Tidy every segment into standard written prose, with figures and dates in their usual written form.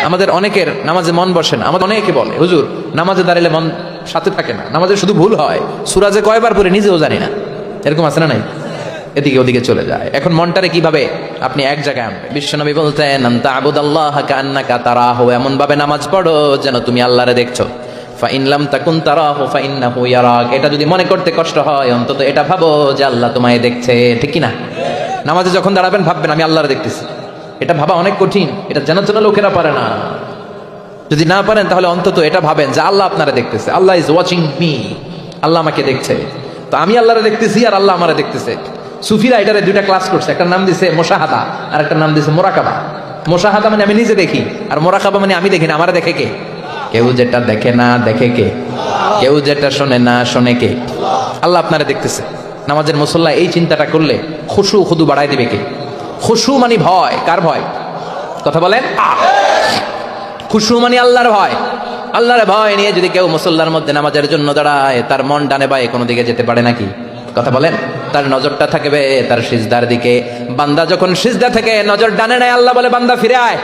আমাদের অনেকের নামাজে মন বসে না। আমাদের অনেকে বলে, হুজুর নামাজে দাঁড়ালে মন সাথে থাকে না, নামাজে শুধু ভুল হয়, সুরাজে কয়বার পরে নিজেও জানি না। এরকম আছে না নাই? এদিকে ওদিকে চলে যায়। এখন মনটারে কিভাবে আপনি এক জায়গায় আনবে? বিশ্বনবী বলতেন, আনতা আবুদাল্লাহ কান্নাকা তারাহু, এমন ভাবে নামাজ পড়ো যেন তুমি আল্লাহরে দেখছো। ফাইন লাম তাকুন তারাহু ফাইন্নাহু ইয়ারাক, এটা যদি মনে করতে কষ্ট হয় অন্তত এটা ভাবো যে আল্লাহ তোমায় দেখছে। ঠিক কি না? নামাজে যখন দাঁড়াবেন ভাববেন আমি আল্লাহরে দেখতেছি। এটা ভাবা অনেক কঠিন, এটা জানা চেনা লোকেরা পারে না। যদি না পারেন তাহলে অন্তত এটা ভাবেন যে আল্লাহ আপনারা দেখতেছে, আল্লাহ ইজ ওয়াচিং মি, আল্লাহ আমাকে দেখছে। তো আমি আল্লাহরে দেখতেছি আর আল্লাহ আমারে দেখতেছে। সুফিরা এটারে দুইটা ক্লাস করছে, একটা নাম দিছে মুশাহাদা আর একটা নাম দিছে মুরাকাবা। মুশাহাদা মানে আমি নিজে দেখি, আর মুরাকাবা মানে আমি দেখি না, আমারে দেখে কে? কেউ যেটা দেখে না দেখে কে? কেউ যেটা শোনে না শোনে কে? আল্লাহ আপনারা দেখতেছে। নামাজের মুসল্লা এই চিন্তাটা করলে খুশু খুদু বাড়াই দিবে কে? খুশু মানে ভয়। কার ভয়? কথা বলেন। খুশু মানে আল্লাহর ভয়। আল্লাহর ভয় নিয়ে যদি কেউ মুসল্লার মধ্যে নামাজের জন্য দাঁড়ায়, তার মন ডানে বায়ে কোনো দিকে যেতে পারে নাকি? কথা বলেন। তার নজরটা থাকবে তার সিজদার দিকে। বান্দা যখন সিজদা থেকে নজর ডানে নেয়, আল্লাহ বলে বান্দা ফিরে আয়।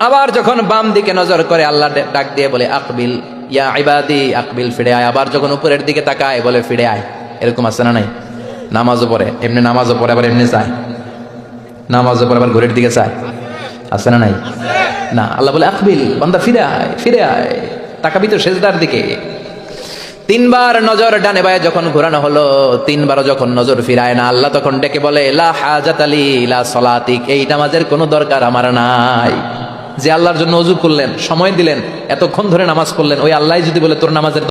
আবার যখন বাম দিকে নজর করে আল্লাহ ডাক দিয়ে বলে আকবিল ইয়া ইবাদি, আকবিল ফিরে আয়। আবার যখন উপরের দিকে তাকায় বলে ফিরে আয়। এরকম আছে না নাই? নামাজও পড়ে এমনি, নামাজও পড়ে আবার এমনি চায়, নামাজও পড়ে আবার ঘরের দিকে চায়। আছে না নাই? না, আল্লাহ বলে আকবিল, বান্দা ফিরে আয়, ফিরে আয়, তাকাবি তো সিজদার দিকে। তিনবার নজর ডানে বায়ে যখন ঘোরানো হলো, তিনবারও যখন নজর ফিরায় না, আল্লাহ তখন ডেকে বলে লা হাজাত আলি লা সলাতিক, এই নামাজের কোনো দরকার আমার নাই। যে আল্লাহর জন্য ওযু করলেন, সময় দিলেন, এতক্ষণ ধরে নামাজ পড়লেন, ওই আল্লাহ যদি বলে তোর নামাজের